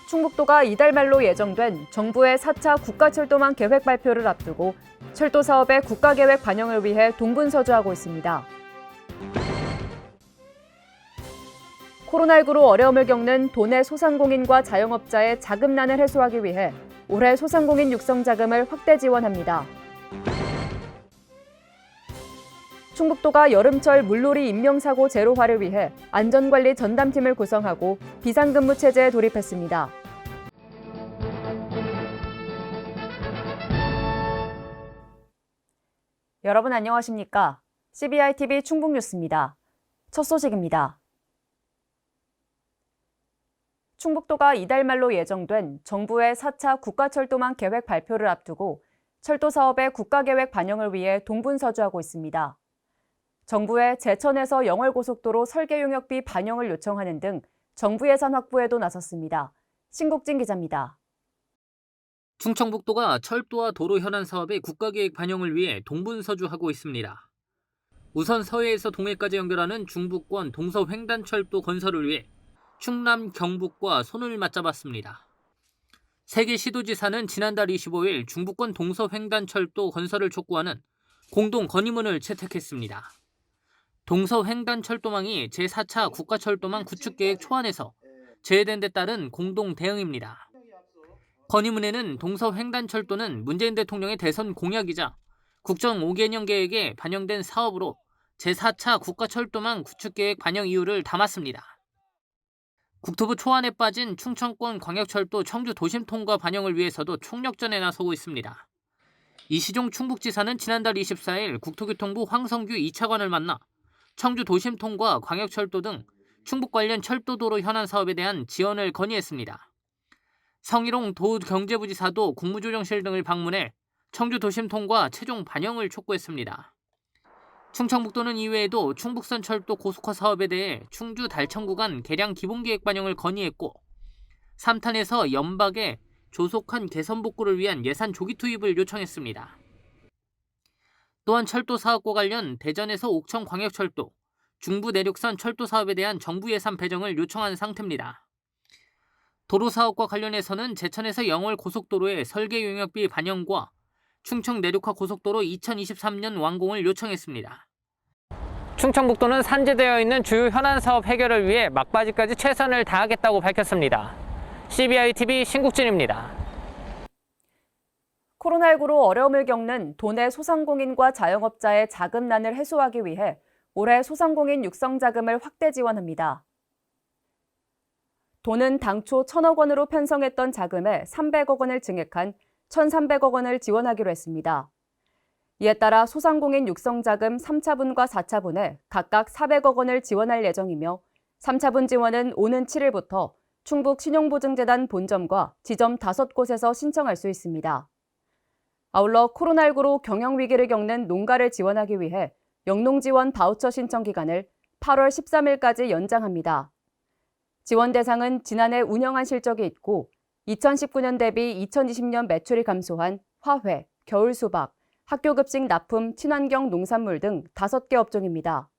충북도가 이달 말로 예정된 정부의 4차 국가철도망 계획 발표를 앞두고 철도 사업의 국가계획 반영을 위해 동분서주하고 있습니다. 코로나19로 어려움을 겪는 도내 소상공인과 자영업자의 자금난을 해소하기 위해 올해 소상공인 육성 자금을 확대 지원합니다. 충북도가 여름철 물놀이 인명사고 제로화를 위해 안전관리 전담팀을 구성하고 비상근무 체제에 돌입했습니다. 여러분 안녕하십니까? CBI-TV 충북뉴스입니다. 첫 소식입니다. 충북도가 이달 말로 예정된 정부의 4차 국가철도망 계획 발표를 앞두고 철도 사업의 국가계획 반영을 위해 동분서주하고 있습니다. 정부에 제천에서 영월고속도로 설계 용역비 반영을 요청하는 등 정부 예산 확보에도 나섰습니다. 신국진 기자입니다. 충청북도가 철도와 도로 현안 사업의 국가계획 반영을 위해 동분서주하고 있습니다. 우선 서해에서 동해까지 연결하는 중부권 동서횡단철도 건설을 위해 충남, 경북과 손을 맞잡았습니다. 세 개 시도지사는 지난달 25일 중부권 동서횡단철도 건설을 촉구하는 공동 건의문을 채택했습니다. 동서횡단철도망이 제4차 국가철도망 구축계획 초안에서 제외된 데 따른 공동 대응입니다. 건의문에는 동서횡단철도는 문재인 대통령의 대선 공약이자 국정 5개년 계획에 반영된 사업으로 제4차 국가철도망 구축계획 반영 이유를 담았습니다. 국토부 초안에 빠진 충청권 광역철도 청주 도심 통과 반영을 위해서도 총력전에 나서고 있습니다. 이시종 충북지사는 지난달 24일 국토교통부 황성규 2차관을 만나 청주 도심 통과 광역철도 등 충북 관련 철도도로 현안 사업에 대한 지원을 건의했습니다. 성희롱 도경제부지사도 국무조정실 등을 방문해 청주 도심 통과 최종 반영을 촉구했습니다. 충청북도는 이외에도 충북선 철도 고속화 사업에 대해 충주 달청 구간 개량 기본계획 반영을 건의했고 3탄에서 연박에 조속한 개선 복구를 위한 예산 조기 투입을 요청했습니다. 또한 철도 사업과 관련 대전에서 옥천 광역철도, 중부 내륙선 철도 사업에 대한 정부 예산 배정을 요청한 상태입니다. 도로 사업과 관련해서는 제천에서 영월 고속도로의 설계 용역비 반영과 충청 내륙화 고속도로 2023년 완공을 요청했습니다. 충청북도는 산재되어 있는 주요 현안 사업 해결을 위해 막바지까지 최선을 다하겠다고 밝혔습니다. CBI-TV 신국진입니다. 코로나19로 어려움을 겪는 도내 소상공인과 자영업자의 자금난을 해소하기 위해 올해 소상공인 육성 자금을 확대 지원합니다. 도는 당초 1,000억 원으로 편성했던 자금에 300억 원을 증액한 1,300억 원을 지원하기로 했습니다. 이에 따라 소상공인 육성 자금 3차분과 4차분에 각각 400억 원을 지원할 예정이며 3차분 지원은 오는 7일부터 충북 신용보증재단 본점과 지점 5곳에서 신청할 수 있습니다. 아울러 코로나19로 경영위기를 겪는 농가를 지원하기 위해 영농지원 바우처 신청 기간을 8월 13일까지 연장합니다. 지원 대상은 지난해 운영한 실적이 있고 2019년 대비 2020년 매출이 감소한 화훼, 겨울수박, 학교급식 납품, 친환경 농산물 등 5개 업종입니다.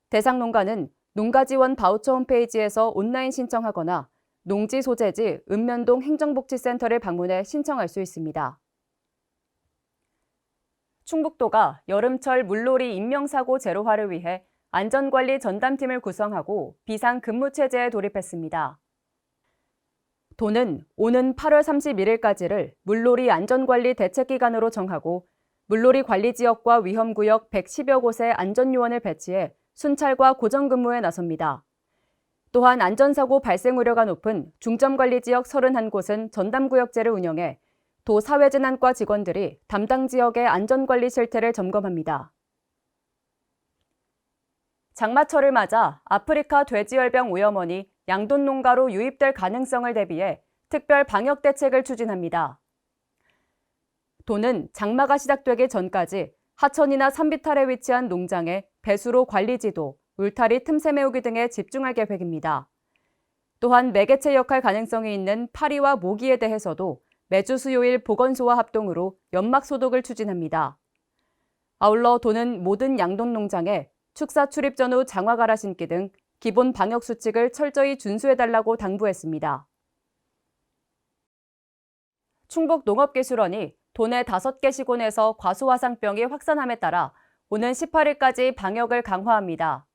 대상 농가는 농가지원 바우처 홈페이지에서 온라인 신청하거나 농지 소재지 읍면동 행정복지센터를 방문해 신청할 수 있습니다. 충북도가 여름철 물놀이 인명사고 제로화를 위해 안전관리 전담팀을 구성하고 비상근무체제에 돌입했습니다. 도는 오는 8월 31일까지를 물놀이 안전관리 대책기간으로 정하고 물놀이 관리지역과 위험구역 110여 곳에 안전요원을 배치해 순찰과 고정근무에 나섭니다. 또한 안전사고 발생 우려가 높은 중점관리지역 31곳은 전담구역제를 운영해 도 사회재난과 직원들이 담당 지역의 안전관리 실태를 점검합니다. 장마철을 맞아 아프리카 돼지열병 오염원이 양돈 농가로 유입될 가능성을 대비해 특별 방역 대책을 추진합니다. 도는 장마가 시작되기 전까지 하천이나 산비탈에 위치한 농장에 배수로 관리지도, 울타리 틈새 메우기 등에 집중할 계획입니다. 또한 매개체 역할 가능성이 있는 파리와 모기에 대해서도 매주 수요일 보건소와 합동으로 연막 소독을 추진합니다. 아울러 도는 모든 양돈 농장에 축사 출입 전후 장화 갈아 신기 등 기본 방역 수칙을 철저히 준수해달라고 당부했습니다. 충북농업기술원이 도내 5개 시군에서 과수화상병이 확산함에 따라 오는 18일까지 방역을 강화합니다.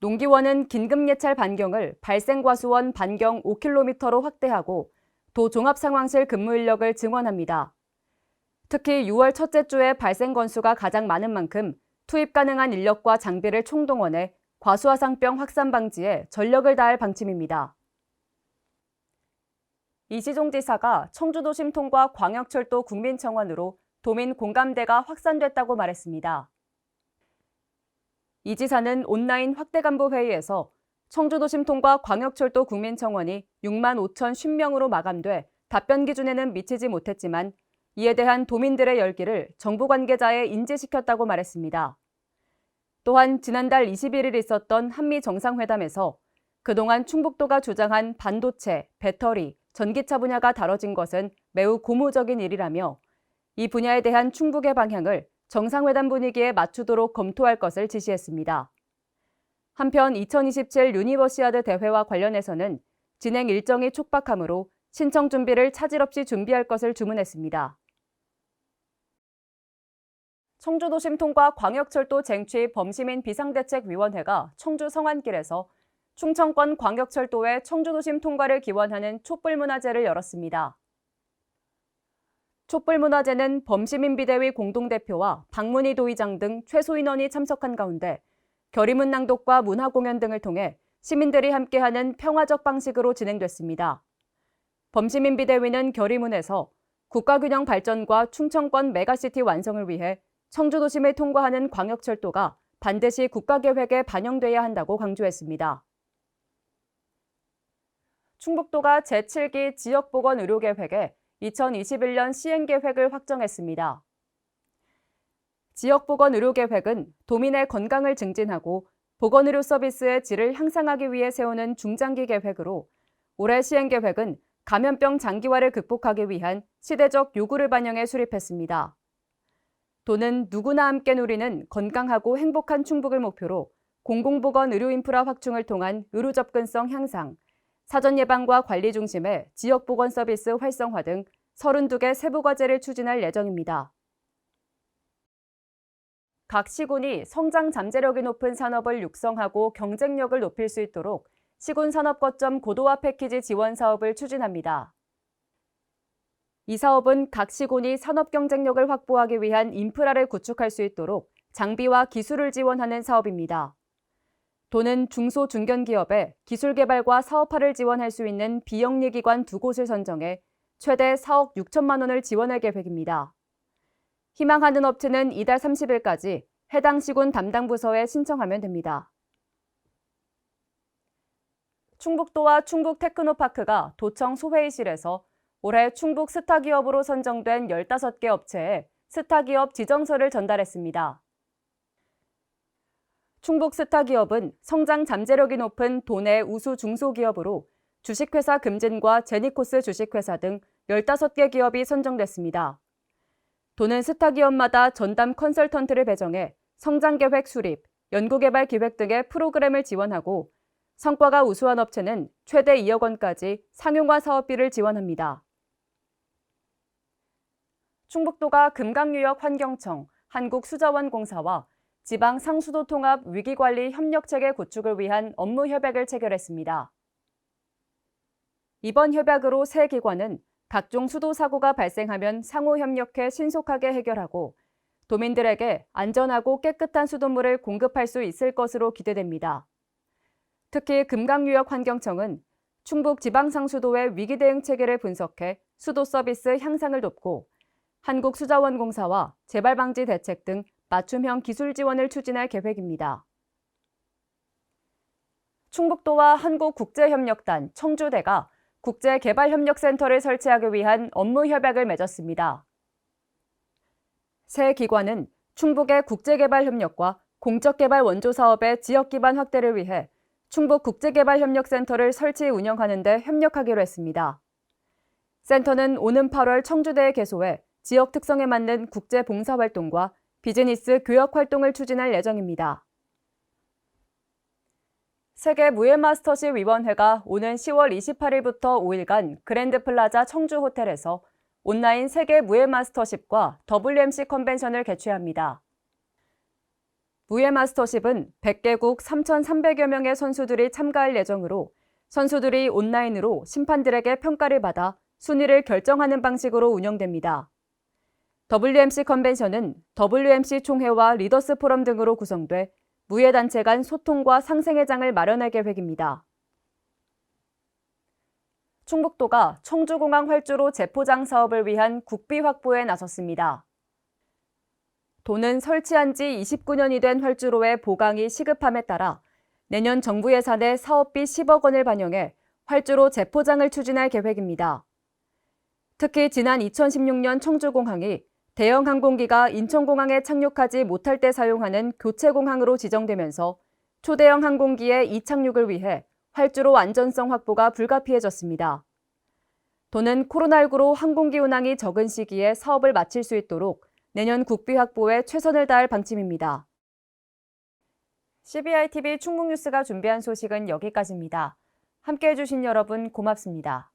농기원은 긴급예찰 반경을 발생과수원 반경 5km로 확대하고 도 종합상황실 근무 인력을 증원합니다. 특히 6월 첫째 주에 발생 건수가 가장 많은 만큼 투입 가능한 인력과 장비를 총동원해 과수화상병 확산 방지에 전력을 다할 방침입니다. 이시종 지사가 청주도심 통과 광역철도 국민청원으로 도민 공감대가 확산됐다고 말했습니다. 이 지사는 온라인 확대간부 회의에서 청주도심 통과 광역철도 국민청원이 6만 5,050명으로 마감돼 답변 기준에는 미치지 못했지만 이에 대한 도민들의 열기를 정부 관계자에 인지시켰다고 말했습니다. 또한 지난달 21일 있었던 한미 정상회담에서 그동안 충북도가 주장한 반도체, 배터리, 전기차 분야가 다뤄진 것은 매우 고무적인 일이라며 이 분야에 대한 충북의 방향을 정상회담 분위기에 맞추도록 검토할 것을 지시했습니다. 한편 2027 유니버시아드 대회와 관련해서는 진행 일정이 촉박하므로 신청 준비를 차질 없이 준비할 것을 주문했습니다. 청주도심 통과 광역철도 쟁취 범시민 비상대책위원회가 청주 성안길에서 충청권 광역철도의 청주도심 통과를 기원하는 촛불문화제를 열었습니다. 촛불문화제는 범시민 비대위 공동대표와 박문희 도의장 등 최소 인원이 참석한 가운데 결의문 낭독과 문화공연 등을 통해 시민들이 함께하는 평화적 방식으로 진행됐습니다. 범시민 비대위는 결의문에서 국가균형 발전과 충청권 메가시티 완성을 위해 청주도심을 통과하는 광역철도가 반드시 국가계획에 반영돼야 한다고 강조했습니다. 충북도가 제7기 지역보건의료계획에 2021년 시행계획을 확정했습니다. 지역보건의료계획은 도민의 건강을 증진하고 보건의료 서비스의 질을 향상하기 위해 세우는 중장기 계획으로 올해 시행계획은 감염병 장기화를 극복하기 위한 시대적 요구를 반영해 수립했습니다. 도는 누구나 함께 누리는 건강하고 행복한 충북을 목표로 공공보건 의료 인프라 확충을 통한 의료 접근성 향상, 사전 예방과 관리 중심의 지역보건 서비스 활성화 등 32개 세부 과제를 추진할 예정입니다. 각 시군이 성장 잠재력이 높은 산업을 육성하고 경쟁력을 높일 수 있도록 시군 산업 거점 고도화 패키지 지원 사업을 추진합니다. 이 사업은 각 시군이 산업 경쟁력을 확보하기 위한 인프라를 구축할 수 있도록 장비와 기술을 지원하는 사업입니다. 도는 중소 중견기업에 기술 개발과 사업화를 지원할 수 있는 비영리 기관 2곳을 선정해 최대 4억 6천만 원을 지원할 계획입니다. 희망하는 업체는 이달 30일까지 해당 시군 담당 부서에 신청하면 됩니다. 충북도와 충북테크노파크가 도청 소회의실에서 올해 충북 스타기업으로 선정된 15개 업체에 스타기업 지정서를 전달했습니다. 충북 스타기업은 성장 잠재력이 높은 도내 우수 중소기업으로 주식회사 금진과 제니코스 주식회사 등 15개 기업이 선정됐습니다. 도는 스타기업마다 전담 컨설턴트를 배정해 성장계획 수립, 연구개발 기획 등의 프로그램을 지원하고 성과가 우수한 업체는 최대 2억 원까지 상용화 사업비를 지원합니다. 충북도가 금강유역환경청, 한국수자원공사와 지방 상수도 통합 위기관리 협력체계 구축을 위한 업무 협약을 체결했습니다. 이번 협약으로 세 기관은 각종 수도 사고가 발생하면 상호 협력해 신속하게 해결하고 도민들에게 안전하고 깨끗한 수돗물을 공급할 수 있을 것으로 기대됩니다. 특히 금강유역환경청은 충북 지방상수도의 위기 대응 체계를 분석해 수도 서비스 향상을 돕고 한국수자원공사와 재발방지 대책 등 맞춤형 기술 지원을 추진할 계획입니다. 충북도와 한국국제협력단 청주대가 국제개발협력센터를 설치하기 위한 업무 협약을 맺었습니다. 새 기관은 충북의 국제개발협력과 공적개발 원조 사업의 지역기반 확대를 위해 충북국제개발협력센터를 설치 운영하는 데 협력하기로 했습니다. 센터는 오는 8월 청주대에 개소해 지역 특성에 맞는 국제 봉사활동과 비즈니스 교역 활동을 추진할 예정입니다. 세계 무예마스터십 위원회가 오는 10월 28일부터 5일간 그랜드 플라자 청주 호텔에서 온라인 세계 무예마스터십과 WMC 컨벤션을 개최합니다. 무예마스터십은 100개국 3,300여 명의 선수들이 참가할 예정으로 선수들이 온라인으로 심판들에게 평가를 받아 순위를 결정하는 방식으로 운영됩니다. WMC 컨벤션은 WMC 총회와 리더스 포럼 등으로 구성돼 무예단체 간 소통과 상생회장을 마련할 계획입니다. 충북도가 청주공항 활주로 재포장 사업을 위한 국비 확보에 나섰습니다. 도는 설치한 지 29년이 된 활주로의 보강이 시급함에 따라 내년 정부 예산에 사업비 10억 원을 반영해 활주로 재포장을 추진할 계획입니다. 특히 지난 2016년 청주공항이 대형 항공기가 인천공항에 착륙하지 못할 때 사용하는 교체공항으로 지정되면서 초대형 항공기의 이착륙을 위해 활주로 안전성 확보가 불가피해졌습니다. 도는 코로나19로 항공기 운항이 적은 시기에 사업을 마칠 수 있도록 내년 국비 확보에 최선을 다할 방침입니다. CBI TV 충북뉴스가 준비한 소식은 여기까지입니다. 함께해 주신 여러분 고맙습니다.